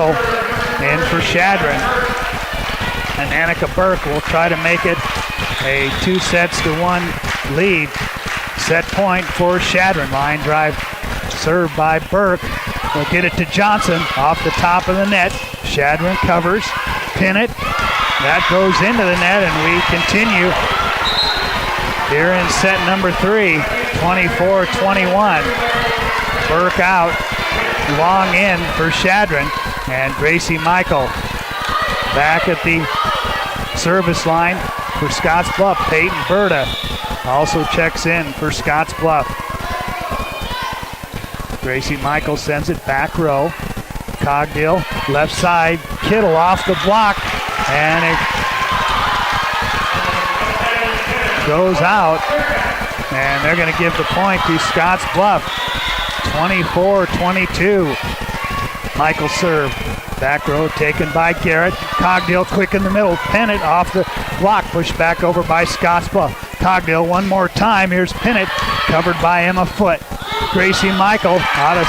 In for Chadron. And Annika Burke will try to make it a 2-1 lead. Set point for Chadron. Line drive served by Burke. Will get it to Johnson off the top of the net. Chadron covers. Pin it. That goes into the net, and we continue here in set number 3, 24-21. Burke out. Long in for Chadron. And Gracie Michael back at the service line for Scottsbluff. Peyton Berta also checks in for Scottsbluff. Gracie Michael sends it back row. Cogdill, left side. Kittle off the block. And it goes out. And they're going to give the point to Scottsbluff. 24-22. Michael serve. Back row taken by Garrett. Cogdill quick in the middle. Pennant off the block. Pushed back over by Scottsbluff. Cogdill one more time. Here's Pennant. Covered by Emma Foote. Gracie Michael out of...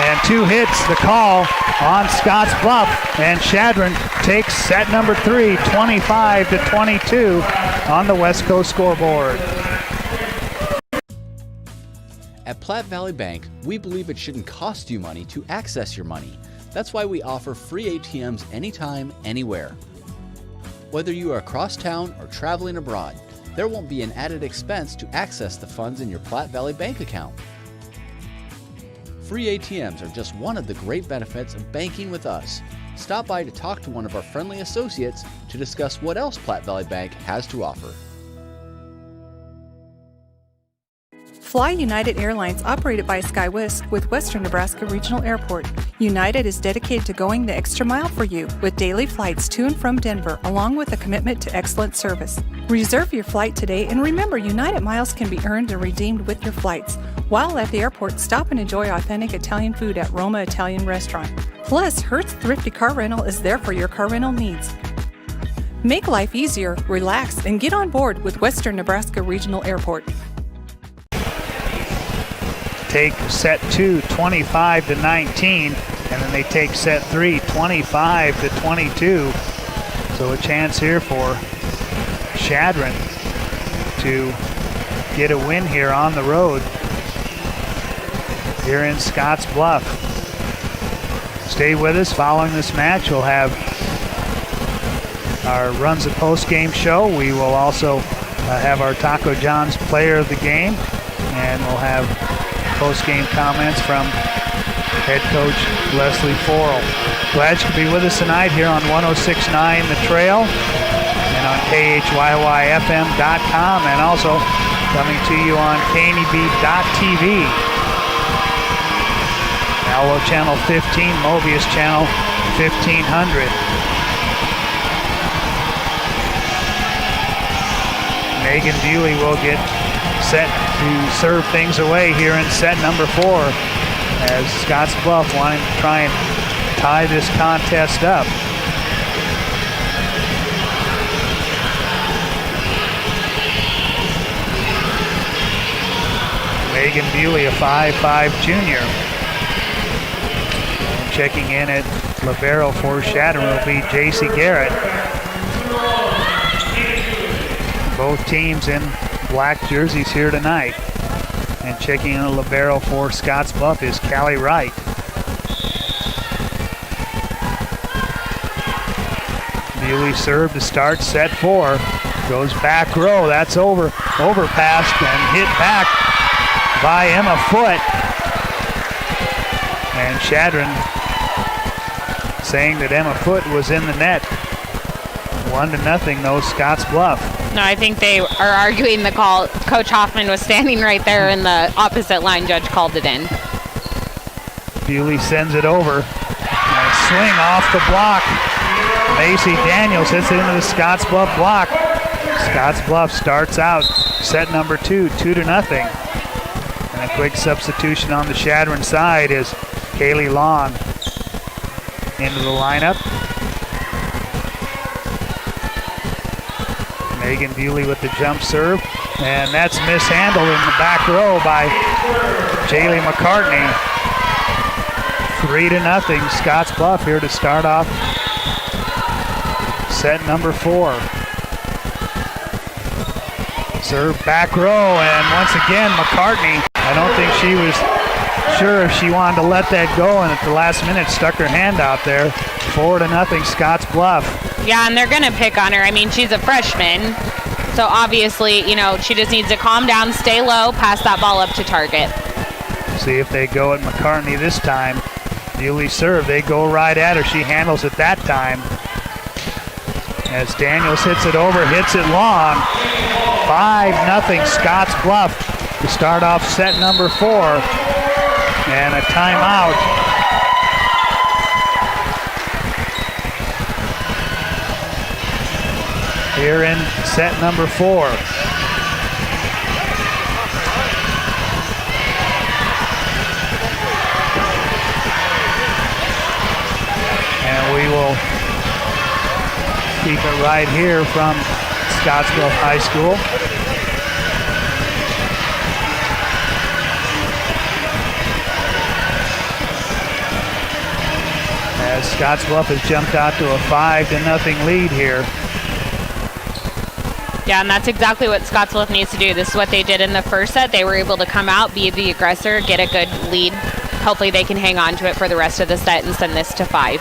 And 2 hits. The call on Scottsbluff. And Chadron takes set number 3, 25-22 on the West Coast scoreboard. At Platte Valley Bank, we believe it shouldn't cost you money to access your money. That's why we offer free ATMs anytime, anywhere. Whether you are across town or traveling abroad, there won't be an added expense to access the funds in your Platte Valley Bank account. Free ATMs are just one of the great benefits of banking with us. Stop by to talk to one of our friendly associates to discuss what else Platte Valley Bank has to offer. Fly United Airlines, operated by SkyWest with Western Nebraska Regional Airport. United is dedicated to going the extra mile for you with daily flights to and from Denver, along with a commitment to excellent service. Reserve your flight today, and remember, United miles can be earned and redeemed with your flights. While at the airport, stop and enjoy authentic Italian food at Roma Italian Restaurant. Plus, Hertz Thrifty Car Rental is there for your car rental needs. Make life easier, relax, and get on board with Western Nebraska Regional Airport. Take set 2, 25-19, and then they take set 3, 25-22. So a chance here for Chadron to get a win here on the road here in Scottsbluff. Stay with us. Following this match, we'll have our Runs a Post-Game show. We will also have our Taco John's Player of the Game, and we'll have post-game comments from head coach Leslie Forrell. Glad you could be with us tonight here on 106.9 The Trail and on KHYYFM.com, and also coming to you on KNEB.TV. Allo Channel 15, Mobius Channel 1500. Megan Bewley will get set to serve things away here in set number 4 as Scottsbluff wanting to try and tie this contest up. Megan Bewley, a 5'5" junior. And checking in at libero for Chadron will be J.C. Garrett. Both teams in black jerseys here tonight. And checking in a libero for Scottsbluff is Callie Wright. Bewley served to start set 4. Goes back row. That's overpassed and hit back by Emma Foote. And Chadron saying that Emma Foote was in the net. 1-0 though, Scottsbluff. No, I think they are arguing the call. Coach Hoffman was standing right there in the opposite line. Judge called it in. Bewley sends it over. And swing off the block. Macy Daniels hits it into the Scottsbluff block. Scottsbluff starts out set number 2, 2-0. And a quick substitution on the Chadron side is Kaylee Long into the lineup. Megan Bewley with the jump serve, and that's mishandled in the back row by Jaylee McCartney. 3-0. Scottsbluff here to start off set number 4. Serve back row, and once again, McCartney, I don't think she was sure if she wanted to let that go, and at the last minute stuck her hand out there. 4-0, Scottsbluff. Yeah, and they're going to pick on her. I mean, she's a freshman, so obviously, you know, she just needs to calm down, stay low, pass that ball up to target. See if they go at McCartney this time. Bewley serve, they go right at her. She handles it that time. As Daniels hits it over, hits it long. 5-0 Scottsbluff to start off set number 4. And a timeout. Here in set number 4. And we will keep it right here from Scottsbluff High School. As Scottsbluff has jumped out to a 5-0 lead here. Yeah, and that's exactly what Scottsbluff needs to do. This is what they did in the first set. They were able to come out, be the aggressor, get a good lead. Hopefully they can hang on to it for the rest of the set and send this to 5.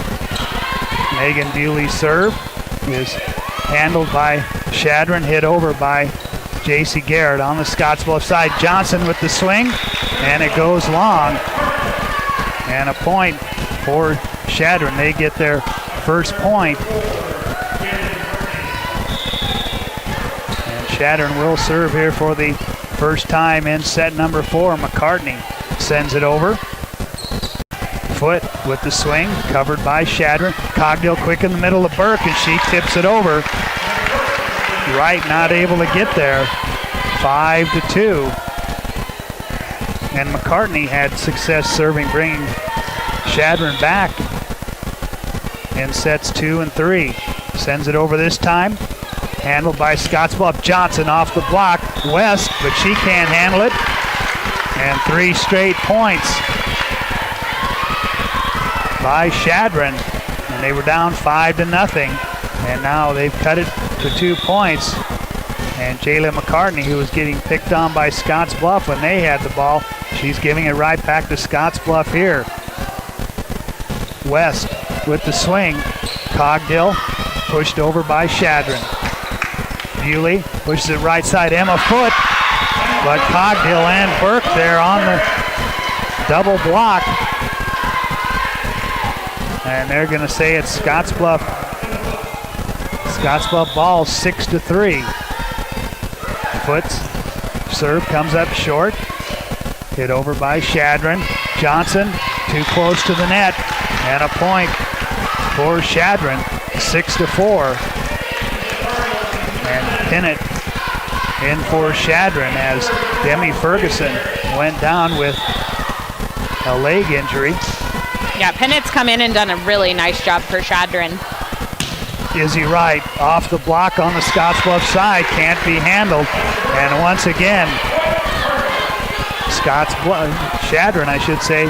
Megan Bewley's serve is handled by Chadron, hit over by JC Garrett on the Scottsbluff side. Johnson with the swing, and it goes long. And a point for Chadron. They get their first point. And Chadron will serve here for the first time in set number 4. McCartney sends it over. Foot with the swing, covered by Chadron. Cogdill quick in the middle of Burke, and she tips it over. Wright not able to get there. 5-2. And McCartney had success serving, bringing Chadron back in sets 2 and 3. Sends it over this time. Handled by Scottsbluff. Johnson off the block. West, but she can't handle it. And 3 straight points by Chadron. And they were down 5-0. And now they've cut it to 2 points. And Jayla McCartney, who was getting picked on by Scottsbluff when they had the ball, she's giving it right back to Scottsbluff here. West with the swing. Cogdill pushed over by Chadron. Bewley pushes it right side. Emma Foot, but Cogdill and Burke there on the double block. And they're going to say it's Scottsbluff ball 6-3. Foot's serve comes up short. Hit over by Chadron. Johnson too close to the net. And a point for Chadron, 6-4. And pin it in for Chadron as Demi Ferguson went down with a leg injury. Yeah, Pinnett's come in and done a really nice job for Chadron. Izzy Wright off the block on the Scottsbluff side, can't be handled. And once again, Chadron, I should say,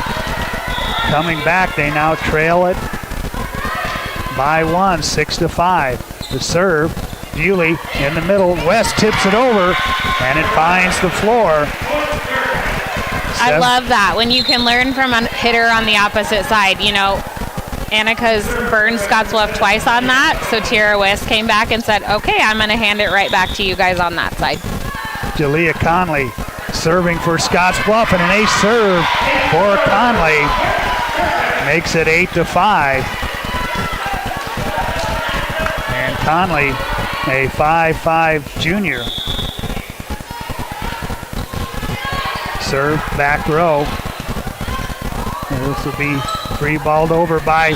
coming back. They now trail it by 1, 6-5. The serve, Bewley in the middle. West tips it over, and it finds the floor. I love that when you can learn from a hitter on the opposite side. You know, Annika's burned Scottsbluff twice on that, so Tierra West came back and said, okay, I'm going to hand it right back to you guys on that side. Jalea Conley serving for Scottsbluff, and an ace serve for Conley makes it 8-5. And Conley, a 5'5" junior. Serve back row. And this will be free balled over by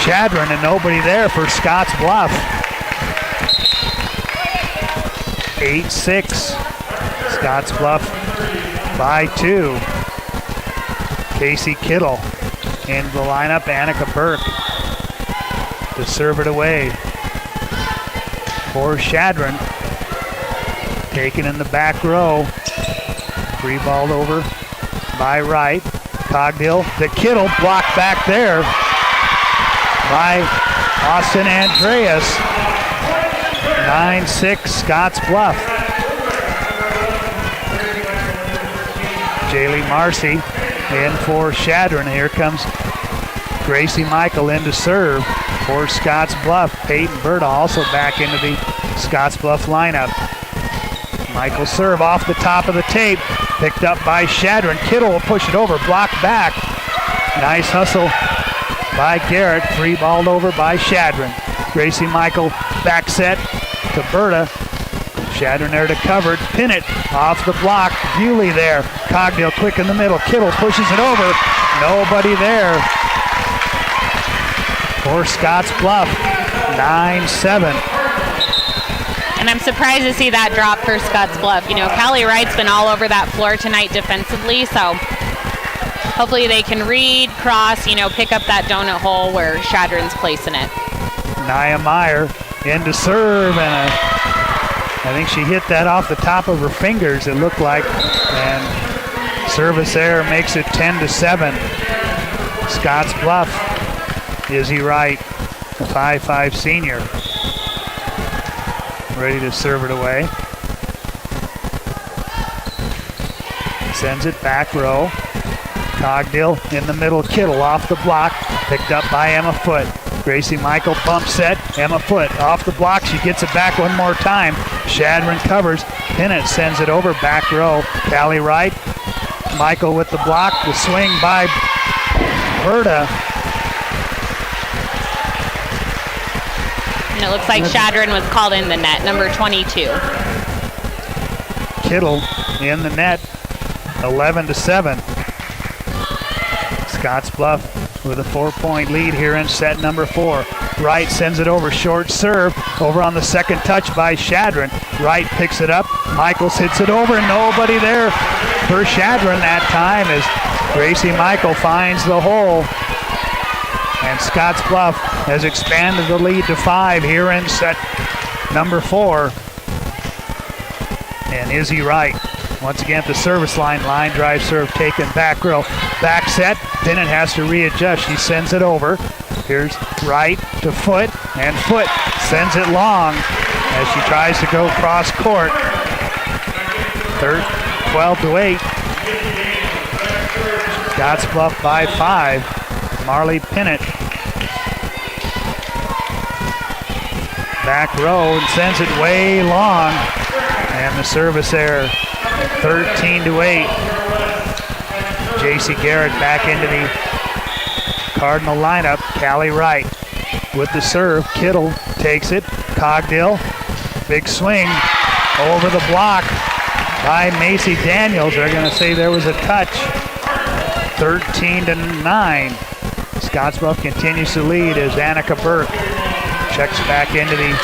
Chadron, and nobody there for Scottsbluff. 8-6. Scottsbluff by 2. Casey Kittle in the lineup. Annika Burke to serve it away for Chadron. Taken in the back row. Free balled over by Wright. Cogdill to Kittle, blocked back there by Austin Andreas. 9-6 Scottsbluff. Jaylee Marcy in for Chadron. Here comes Gracie Michael in to serve for Scottsbluff. Peyton Berta also back into the Scottsbluff lineup. Michael serve off the top of the tape. Picked up by Chadron. Kittle will push it over, blocked back. Nice hustle by Garrett. Free balled over by Chadron. Gracie Michael back set to Berta. Chadron there to cover. Pin it off the block. Bewley there. Cogdill quick in the middle. Kittle pushes it over. Nobody there for Scottsbluff. 9-7. And I'm surprised to see that drop for Scottsbluff. You know, Callie Wright's been all over that floor tonight defensively, so hopefully they can read, cross, you know, pick up that donut hole where Chadron's placing it. Nia Meyer in to serve, and I think she hit that off the top of her fingers, it looked like, and service error makes it 10-7. Scottsbluff, Izzy Wright, the 5'5" senior, ready to serve it away. Sends it back row. Cogdill in the middle. Kittle off the block. Picked up by Emma Foote. Gracie Michael bump set. Emma Foote off the block. She gets it back one more time. Chadron covers. Pinnett sends it over back row. Callie Wright. Michael with the block. The swing by Berta. And it looks like Chadron was called in the net, number 22. Kittle in the net, 11-7. Scottsbluff with a 4-point lead here in set number 4. Wright sends it over, short serve, over on the second touch by Chadron. Wright picks it up, Michaels hits it over, nobody there for Chadron that time as Gracie Michael finds the hole. And Scottsbluff has expanded the lead to 5 here in set number 4. And Izzy Wright, once again at the service line, line drive serve taken back row. Back set, Pinnett has to readjust. She sends it over. Here's Wright to Foote, and Foote sends it long as she tries to go cross court. 12-8. Scottsbluff by 5. Marley Pinnett back row and sends it way long, and the service error. 13-8. JC Garrett back into the Cardinal lineup. Callie Wright with the serve. Kittle takes it. Cogdill, big swing over the block by Macy Daniels. They're going to say there was a touch. 13-9. Scottsbluff continues to lead as Annika Burke checks back into the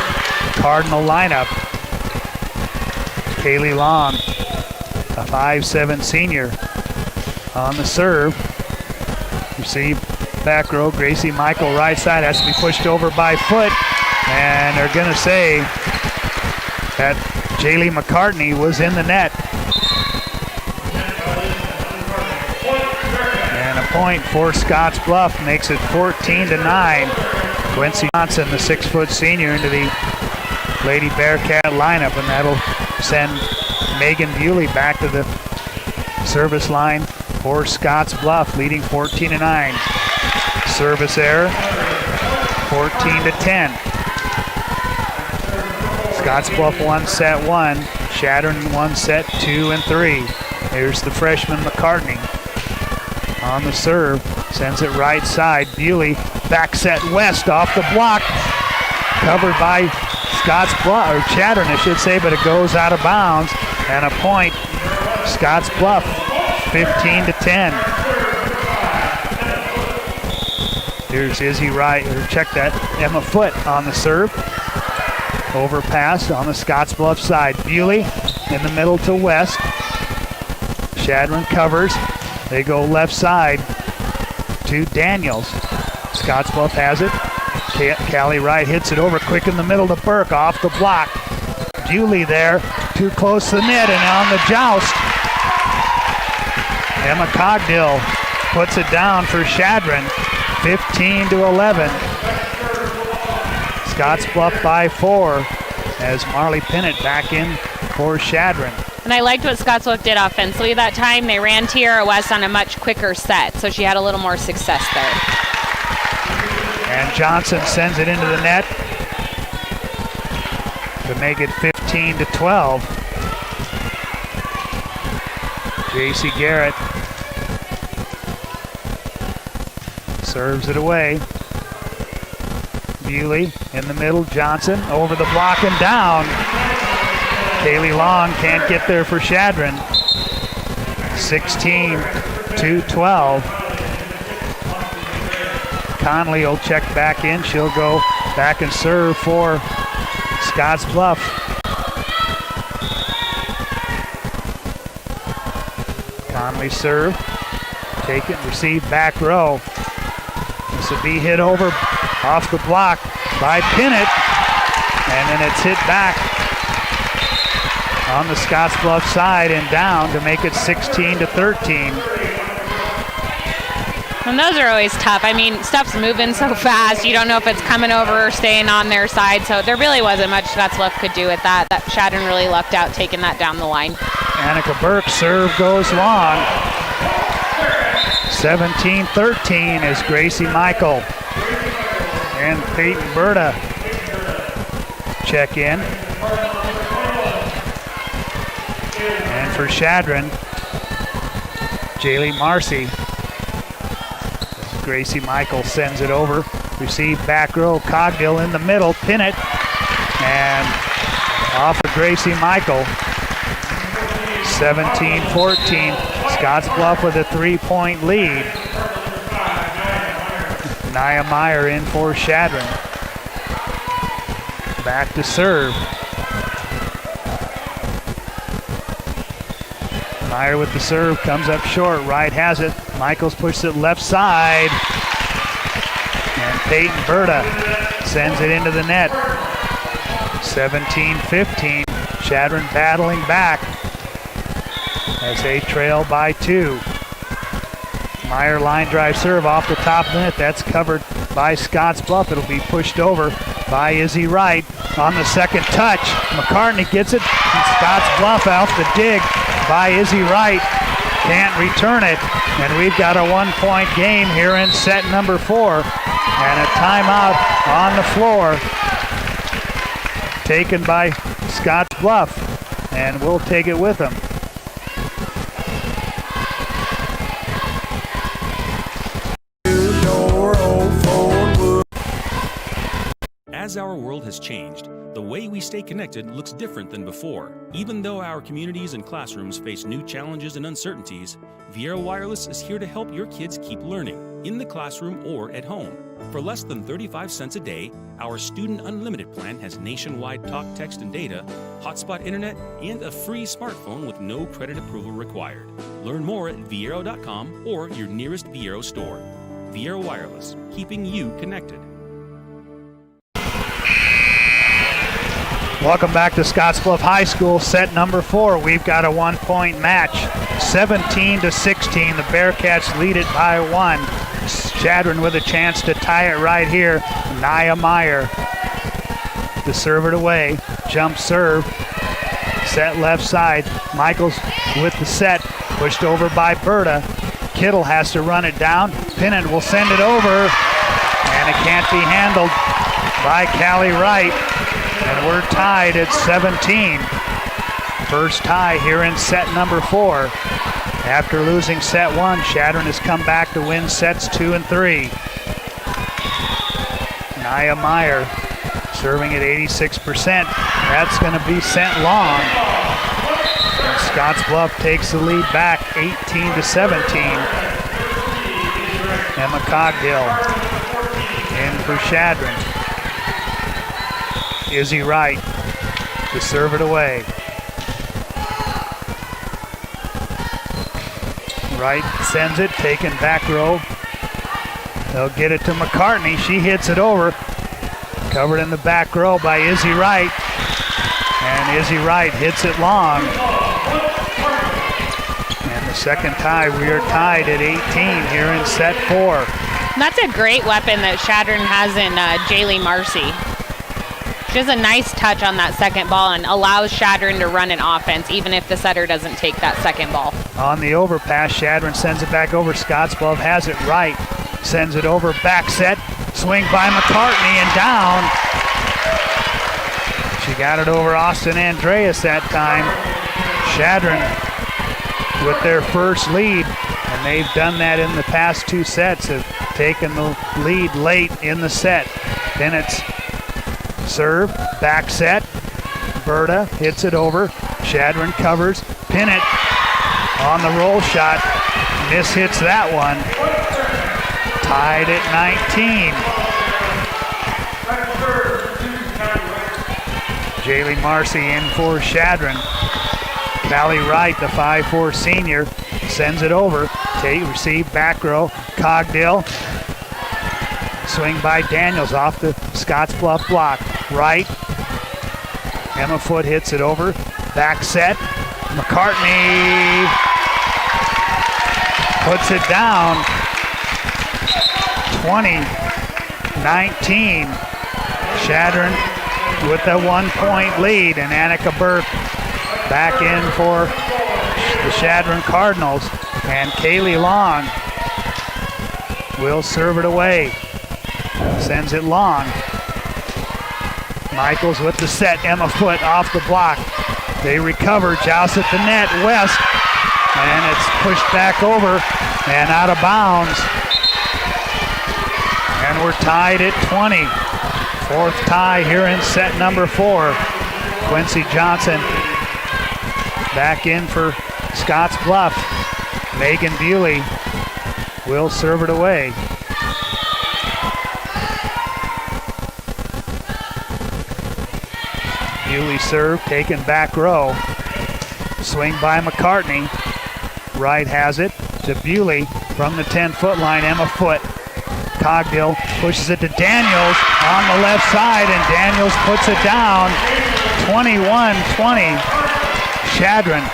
Cardinal lineup. Kaylee Long, a 5'7" senior, on the serve. Receive back row. Gracie Michael right side, has to be pushed over by Foote, and they're going to say that Jaylee McCartney was in the net. Point for Scottsbluff makes it 14-9. Quincy Johnson, the 6' senior, into the Lady Bearcat lineup, and that'll send Megan Bewley back to the service line for Scottsbluff, leading 14-9. Service error, 14-10. Scottsbluff won set 1. Chadron won set 2 and 3. Here's the freshman McCartney. On the serve, sends it right side. Bewley back set west off the block. Covered by Scottsbluff, or Chadron I should say, but it goes out of bounds. And a point, Scottsbluff, 15-10. Here's Izzy Wright, or check that, Emma Foote on the serve. Overpass on the Scottsbluff side. Bewley in the middle to west. Chadron covers. They go left side to Daniels. Scottsbluff has it. Callie Wright hits it over quick in the middle to Burke off the block. Bewley there, too close to the net, and on the joust, Emma Cogdill puts it down for Chadron, 15-11. Scottsbluff by 4 as Marley Pinnett back in for Chadron. And I liked what Scottsbluff did offensively that time. They ran Tierra West on a much quicker set, so she had a little more success there. And Johnson sends it into the net to make it 15-12. J.C. Garrett serves it away. Bewley in the middle, Johnson over the block and down. Kaylee Long can't get there for Chadron. 16-12. Conley will check back in. She'll go back and serve for Scottsbluff. Conley serve. Take it, receive, back row. This will be hit over off the block by Pinnett. And then it's hit back on the Scottsbluff side and down to make it 16-13. And those are always tough. I mean, stuff's moving so fast. You don't know if it's coming over or staying on their side. So there really wasn't much Scottsbluff could do with that. That Chadron really lucked out taking that down the line. Annika Burke serve goes long. 17-13 is Gracie Michael and Peyton Berta check in. And for Chadron, Jaylee Marcy. Gracie Michael sends it over. Receive back row, Cogdill in the middle, Pinnett, and off of Gracie Michael. 17-14, Scottsbluff with a 3-point lead. Nia Meyer in for Chadron. Back to serve. Meyer with the serve, comes up short, right has it. Michaels pushes it left side. And Peyton Berta sends it into the net. 17-15, Chadron battling back as they trail by 2. Meyer line drive serve off the top of the net. That's covered by Scottsbluff. It'll be pushed over by Izzy Wright on the second touch. McCartney gets it. Scottsbluff out the dig by Izzy Wright. Can't return it. And we've got a 1-point game here in set number 4. And a timeout on the floor taken by Scottsbluff. And we'll take it with them. As our world has changed, the way we stay connected looks different than before. Even though our communities and classrooms face new challenges and uncertainties, Viera Wireless is here to help your kids keep learning, in the classroom or at home. For less than 35 cents a day, our Student Unlimited plan has nationwide talk, text, and data, hotspot internet, and a free smartphone with no credit approval required. Learn more at viero.com or your nearest Viero store. Viera Wireless, keeping you connected. Welcome back to Scottsbluff High School, set number 4. We've got a 1-point match, 17-16. The Bearcats lead it by 1. Chadron with a chance to tie it right here. Nia Meyer to serve it away. Jump serve. Set left side. Michaels with the set. Pushed over by Berta. Kittle has to run it down. Pinnett will send it over. And it can't be handled by Callie Wright. And we're tied at 17. First tie here in set number 4. After losing set 1, Chadron has come back to win sets 2 and 3. Nia Meyer serving at 86%. That's going to be sent long. And Scottsbluff takes the lead back 18-17. Emma Cogdill in for Chadron. Izzy Wright to serve it away. Wright sends it, taken back row. They'll get it to McCartney. She hits it over. Covered in the back row by Izzy Wright. And Izzy Wright hits it long. And the second tie. We are tied at 18 here in set 4. And that's a great weapon that Chadron has in Jaylee Marcy. She has a nice touch on that second ball and allows Chadron to run an offense even if the setter doesn't take that second ball. On the overpass, Chadron sends it back over. Scottsbluff has it right. Sends it over, back set. Swing by McCartney and down. She got it over Austin Andreas that time. Chadron with their first lead, and they've done that in the past 2 sets, have taken the lead late in the set. Bennett's serve, back set. Berta hits it over. Chadron covers. Pinnett on the roll shot. Mishits that one. Tied at 19. Jaylee Marcy in for Chadron. Callie Wright, the 5'4" senior, sends it over. Receive back row. Cogdill. Swing by Daniels off the Scottsbluff block. Right. Emma Foote hits it over. Back set. McCartney puts it down. 20-19. Chadron with a 1-point lead, and Annika Burke back in for the Chadron Cardinals. And Kaylee Long will serve it away. Sends it long. Michaels with the set. Emma Foote off the block. They recover. Joust at the net. West. And it's pushed back over and out of bounds. And we're tied at 20. 4th tie here in set number 4. Quincy Johnson back in for Scottsbluff. Megan Bewley will serve it away. Bewley serve, taken back row. Swing by McCartney. Wright has it to Bewley from the 10-foot line. Emma Foote. Cogdill pushes it to Daniels on the left side, and Daniels puts it down. 21-20. Chadron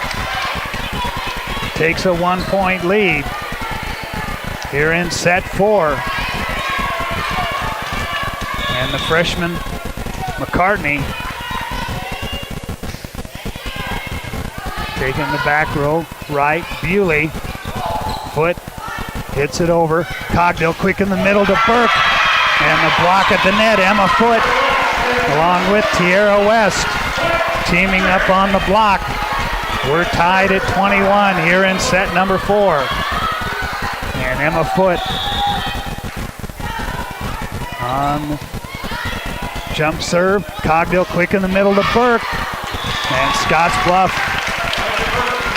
takes a 1-point lead here in set 4. And the freshman McCartney taking the back row. Right. Bewley. Foote hits it over. Cogdill quick in the middle to Burke. And the block at the net. Emma Foote along with Tierra West teaming up on the block. We're tied at 21 here in set number 4. And Emma Foote on jump serve. Cogdill quick in the middle to Burke. And Scottsbluff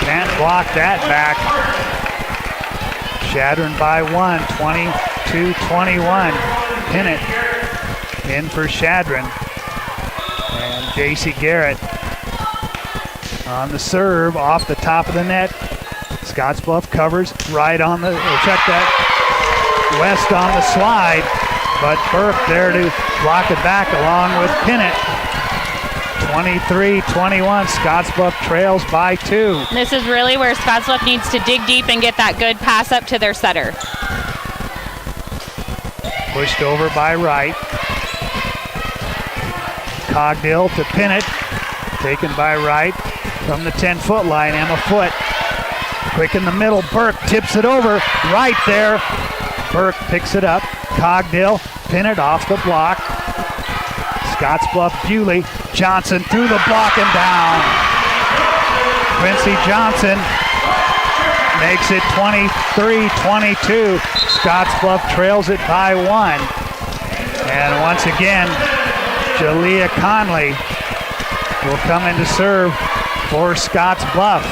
can't block that back. Chadron by 1, 22-21. Pinnett in for Chadron. And J.C. Garrett on the serve off the top of the net. Scottsbluff covers right on the, check that, West on the slide. But Burke there to block it back along with Pinnett. 23-21, Scottsbluff trails by 2. This is really where Scottsbluff needs to dig deep and get that good pass up to their setter. Pushed over by Wright. Cogdill to Pinnett, taken by Wright from the 10-foot line. Emma Foote, quick in the middle. Burke tips it over, right there. Burke picks it up. Cogdill, Pinnett off the block. Scottsbluff, Bewley, Johnson through the block and down. Quincy Johnson makes it 23-22. Scottsbluff trails it by 1. And once again, Jalea Conley will come in to serve for Scottsbluff.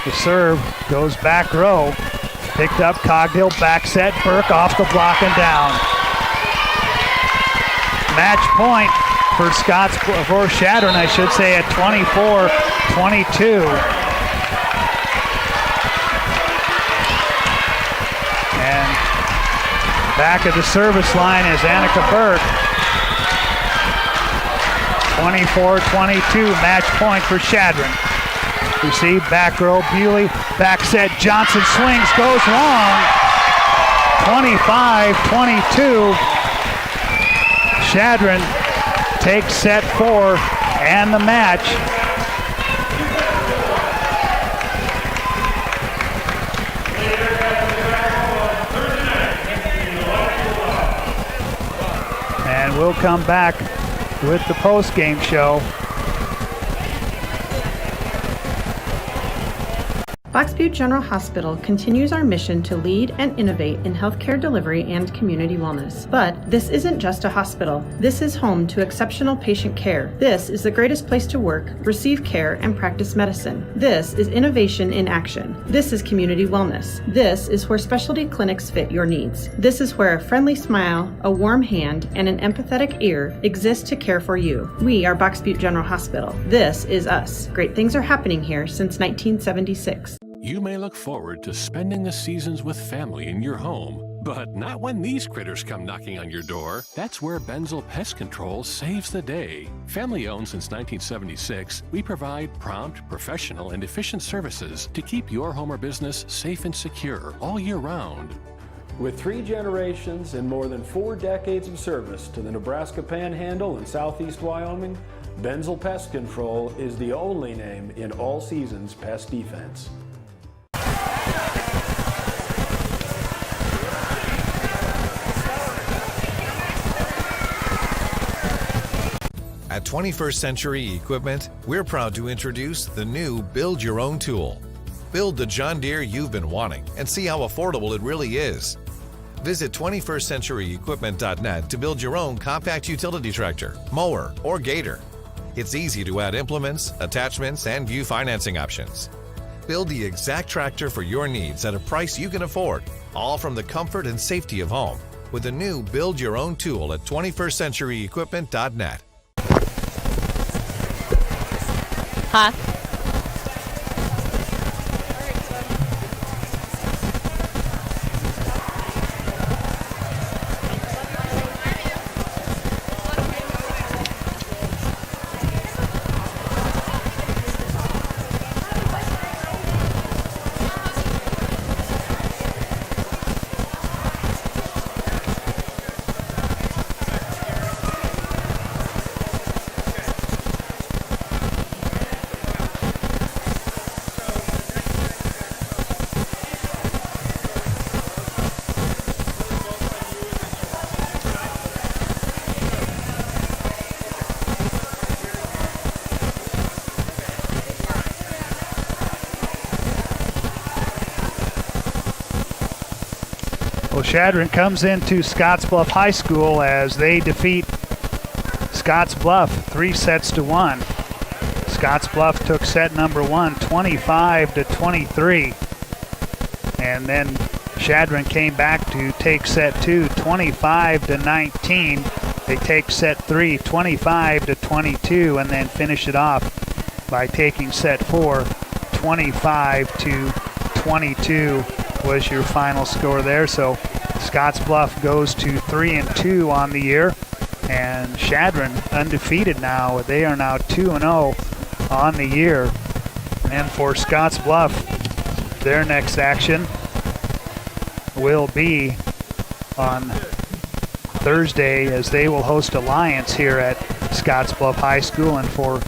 The serve goes back row. Picked up Cogdill, back set, Burke off the block and down. Match point for for Chadron, I should say, at 24-22. And back at the service line is Annika Burke. 24-22, match point for Chadron. Receive back row, Bewley. Back set, Johnson swings, goes long. 25-22. Chadron takes set 4 and the match. And we'll come back with the post-game show. Box Butte General Hospital continues our mission to lead and innovate in healthcare delivery and community wellness. But this isn't just a hospital. This is home to exceptional patient care. This is the greatest place to work, receive care, and practice medicine. This is innovation in action. This is community wellness. This is where specialty clinics fit your needs. This is where a friendly smile, a warm hand, and an empathetic ear exist to care for you. We are Box Butte General Hospital. This is us. Great things are happening here since 1976. You may look forward to spending the seasons with family in your home, but not when these critters come knocking on your door. That's where Benzel Pest Control saves the day. Family owned since 1976, we provide prompt, professional, and efficient services to keep your home or business safe and secure all year round. With 3 generations and more than 4 decades of service to the Nebraska Panhandle and Southeast Wyoming, Benzel Pest Control is the only name in all seasons pest defense. At 21st Century Equipment, we're proud to introduce the new Build Your Own tool. Build the John Deere you've been wanting and see how affordable it really is. Visit 21stcenturyequipment.net to build your own compact utility tractor, mower, or gator. It's easy to add implements, attachments, and view financing options. Build the exact tractor for your needs at a price you can afford, all from the comfort and safety of home, with the new Build Your Own tool at 21stcenturyequipment.net. Huh? Chadron comes into Scottsbluff High School as they defeat Scottsbluff 3-1. Scottsbluff took set number 1, 25-23. And then Chadron came back to take set 2, 25-19. They take set 3, 25-22, and then finish it off by taking set 4, 25-22 was your final score there. So Scottsbluff goes to 3-2 on the year, and Chadron undefeated now. They are now 2-0 on the year. And for Scottsbluff, their next action will be on Thursday as they will host Alliance here at Scottsbluff High School. And for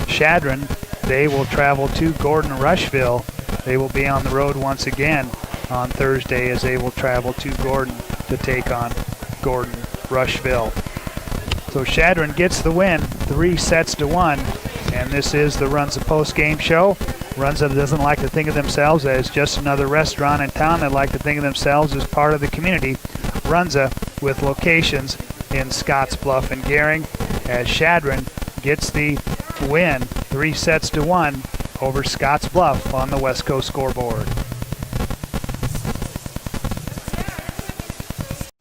Chadron, they will travel to Gordon Rushville. They will be on the road once again on Thursday as they will travel to Gordon to take on Gordon Rushville. So Chadron gets the win, 3-1, and this is the Runza post-game show. Runza doesn't like to think of themselves as just another restaurant in town. They like to think of themselves as part of the community. Runza with locations in Scottsbluff and Gering, as Chadron gets the win, 3-1 over Scottsbluff on the West Coast scoreboard.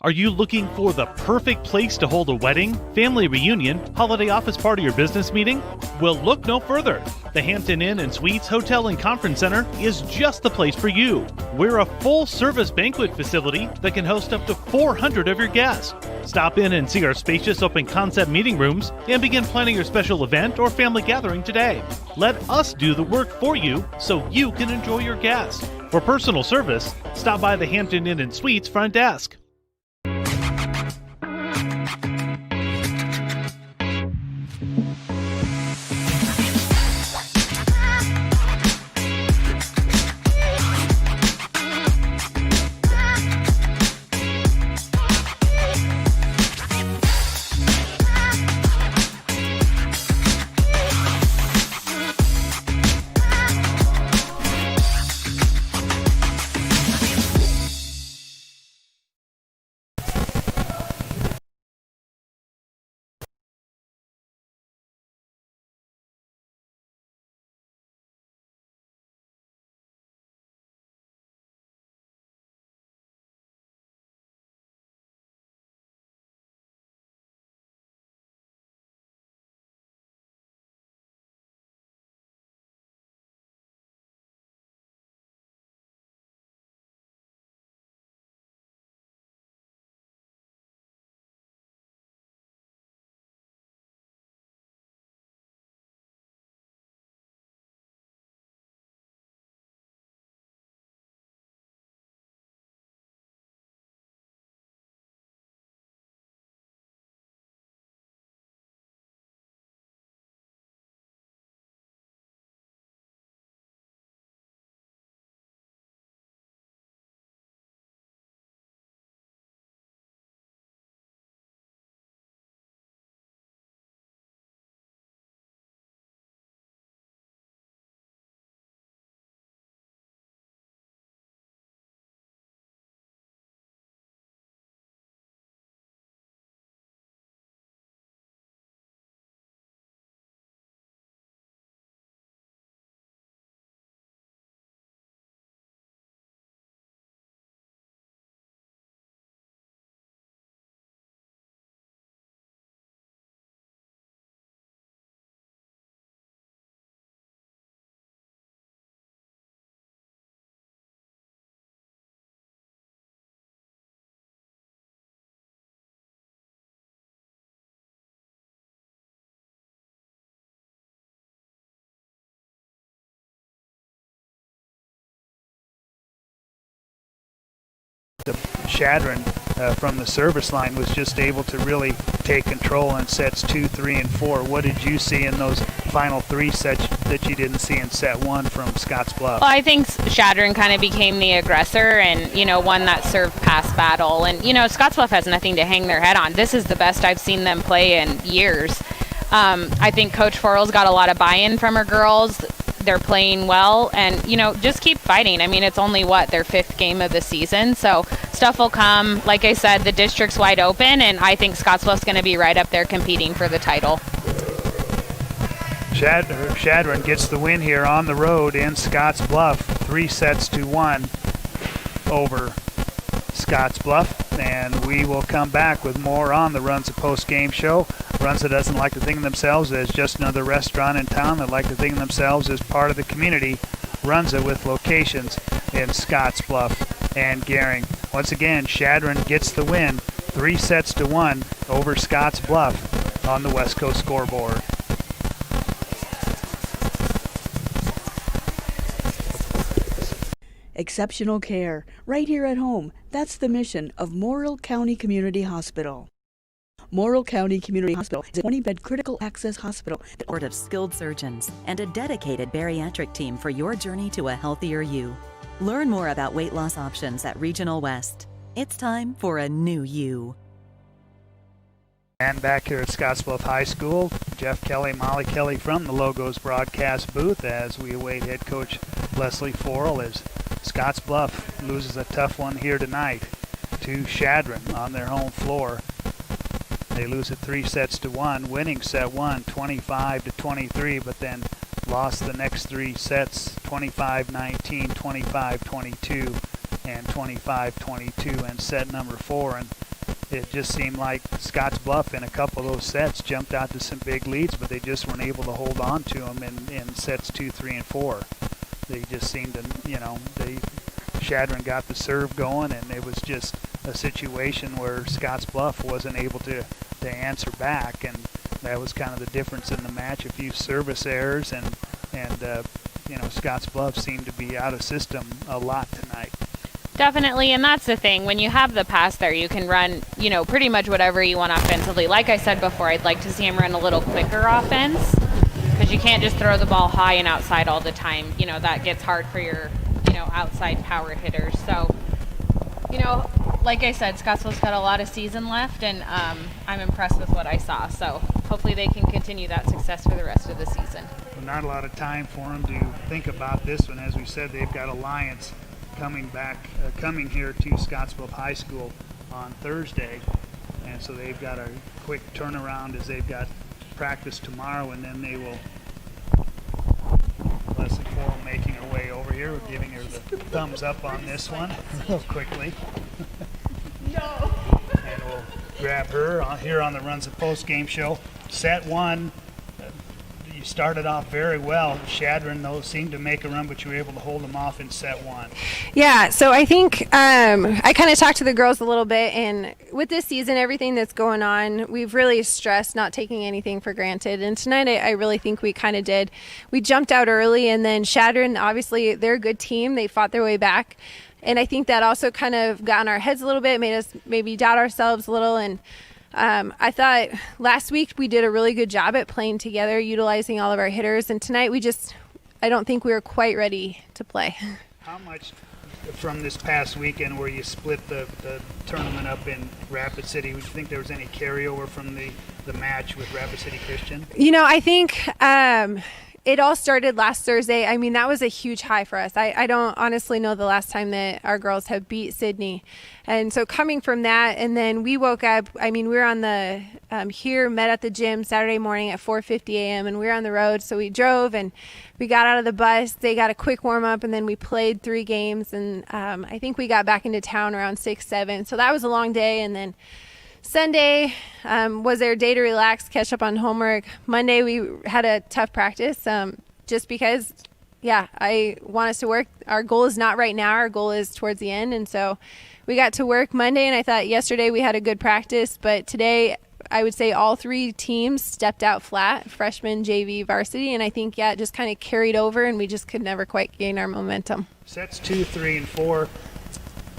Are you looking for the perfect place to hold a wedding, family reunion, holiday office party, or business meeting? Well, look no further. The Hampton Inn and Suites Hotel and Conference Center is just the place for you. We're a full-service banquet facility that can host up to 400 of your guests. Stop in and see our spacious open-concept meeting rooms and begin planning your special event or family gathering today. Let us do the work for you so you can enjoy your guests. For personal service, stop by the Hampton Inn and Suites front desk. Chadron from the service line was just able to really take control in sets 2, 3, and 4. What did you see in those final 3 sets that you didn't see in set 1 from Scottsbluff? Well, I think Chadron kind of became the aggressor and, won that serve pass battle. And, Scottsbluff has nothing to hang their head on. This is the best I've seen them play in years. I think Coach Forrell's got a lot of buy-in from her girls. They're playing well, and just keep fighting. I mean, it's only their 5th game of the season, so stuff will come. Like I said, the district's wide open, and I think Scottsbluff's going to be right up there competing for the title. Chadron gets the win here on the road in Scottsbluff, 3-1 over Scottsbluff, and we will come back with more on the Runza post-game show. Runza doesn't like to think of themselves as just another restaurant in town. They like to think of themselves as part of the community. Runza with locations in Scottsbluff and Gering. Once again, Chadron gets the win, 3-1 over Scottsbluff on the West Coast scoreboard. Exceptional care, right here at home. That's the mission of Morrill County Community Hospital. Morrill County Community Hospital is a 20-bed critical access hospital. The board of skilled surgeons and a dedicated bariatric team for your journey to a healthier you. Learn more about weight loss options at Regional West. It's time for a new you. And back here at Scottsbluff High School, Jeff Kelly, Molly Kelly from the Logos broadcast booth as we await head coach Leslie Forrell as Scottsbluff loses a tough one here tonight to Chadron on their home floor. They lose it 3-1, winning set 1 25-23, but then lost the next 3 sets 25-19, 25-22, and 25-22 in set number 4. And it just seemed like Scottsbluff in a couple of those sets jumped out to some big leads, but they just weren't able to hold on to them in sets 2, 3, and 4. They just seemed to, Chadron got the serve going, and it was just a situation where Scottsbluff wasn't able to answer back, and that was kind of the difference in the match. A few service errors, and Scottsbluff seemed to be out of system a lot tonight. Definitely, and that's the thing. When you have the pass there, you can run, pretty much whatever you want offensively. Like I said before, I'd like to see him run a little quicker offense, because you can't just throw the ball high and outside all the time. That gets hard for your, outside power hitters. So, like I said, Scottsbluff's got a lot of season left, and I'm impressed with what I saw. So hopefully they can continue that success for the rest of the season. Well, not a lot of time for them to think about this one. As we said, they've got Alliance coming here to Scottsbluff High School on Thursday, and so they've got a quick turnaround as they've got practice tomorrow, and then they will. Leslie Coral making her way over here. We're giving her the thumbs up on this one real quickly. No. And we'll grab her here on the Runs of Post Game Show. Set 1. You started off very well. Chadron, though, seemed to make a run, but you were able to hold them off in set 1. Yeah, so I think I kind of talked to the girls a little bit, and with this season, everything that's going on, we've really stressed not taking anything for granted. And tonight, I really think we kind of did. We jumped out early, and then Chadron, obviously, they're a good team. They fought their way back. And I think that also kind of got in our heads a little bit, made us maybe doubt ourselves a little. And I thought last week we did a really good job at playing together, utilizing all of our hitters. And tonight I don't think we were quite ready to play. How much from this past weekend where you split the tournament up in Rapid City, would you think there was any carryover from the match with Rapid City Christian? I think it all started last Thursday. I mean, that was a huge high for us. I don't honestly know the last time that our girls have beat Sydney. And so coming from that, and then we woke up, we were on the, met at the gym Saturday morning at 4:50 a.m. and we were on the road. So we drove and we got out of the bus. They got a quick warm up, and then we played 3 games. And I think we got back into town around 6, 7. So that was a long day. And then Sunday was their day to relax, catch up on homework. Monday we had a tough practice just because, I want us to work. Our goal is not right now. Our goal is towards the end. And so we got to work Monday, and I thought yesterday we had a good practice. But today I would say all 3 teams stepped out flat, freshman, JV, varsity. And I think, it just kind of carried over, and we just could never quite gain our momentum. Sets 2, 3, and 4.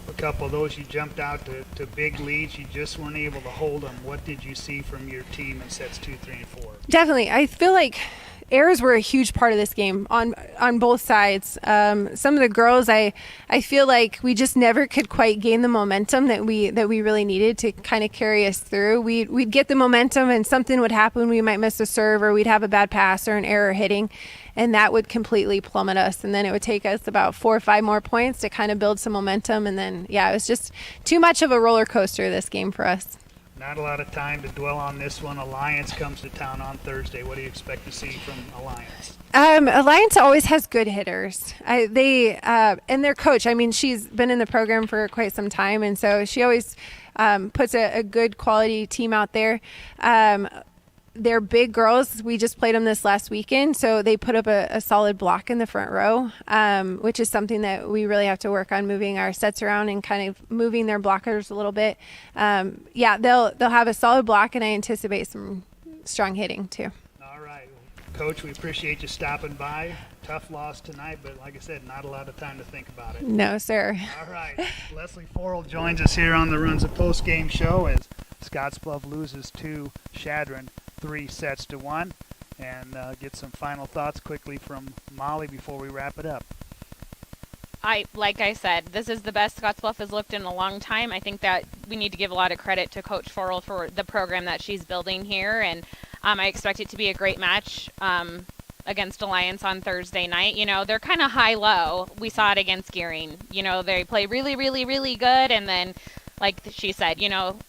A couple of those you jumped out to big leads. You just weren't able to hold them. What did you see from your team in sets 2, 3, and 4? Definitely. I feel like errors were a huge part of this game on both sides. Some of the girls, I feel like we just never could quite gain the momentum that we really needed to kind of carry us through. We'd get the momentum and something would happen. We might miss a serve, or we'd have a bad pass or an error hitting, and that would completely plummet us. And then it would take us about 4 or 5 more points to kind of build some momentum. And then, it was just too much of a roller coaster, this game for us. Not a lot of time to dwell on this one. Alliance comes to town on Thursday. What do you expect to see from Alliance? Alliance always has good hitters. And their coach, she's been in the program for quite some time, and so she always puts a good quality team out there. They're big girls. We just played them this last weekend, so they put up a solid block in the front row, which is something that we really have to work on, moving our sets around and kind of moving their blockers a little bit. They'll have a solid block, and I anticipate some strong hitting too. All right. Coach, we appreciate you stopping by. Tough loss tonight, but like I said, not a lot of time to think about it. No, sir. All right. Leslie Forel joins us here on the Runs of Post Game Show as Scottsbluff loses to Chadron 3-1, and get some final thoughts quickly from Molly before we wrap it up. Like I said, this is the best Scottsbluff has looked in a long time. I think that we need to give a lot of credit to Coach Forel for the program that she's building here, and I expect it to be a great match against Alliance on Thursday night. They're kind of high-low. We saw it against Gearing. They play really, really, really good, and then like she said,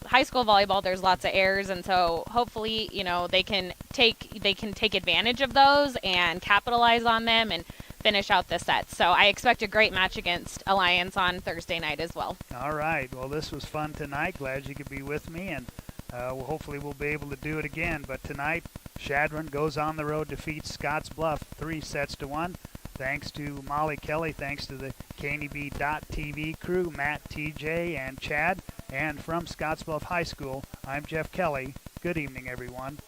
high school volleyball, there's lots of errors, and so hopefully, they can take advantage of those and capitalize on them and finish out the set. So I expect a great match against Alliance on Thursday night as well. All right. Well, this was fun tonight. Glad you could be with me, and hopefully we'll be able to do it again. But tonight, Chadron goes on the road, defeats Scottsbluff 3-1. Thanks to Molly Kelly, thanks to the KNB.TV crew, Matt, TJ, and Chad. And from Scottsbluff High School, I'm Jeff Kelly. Good evening, everyone.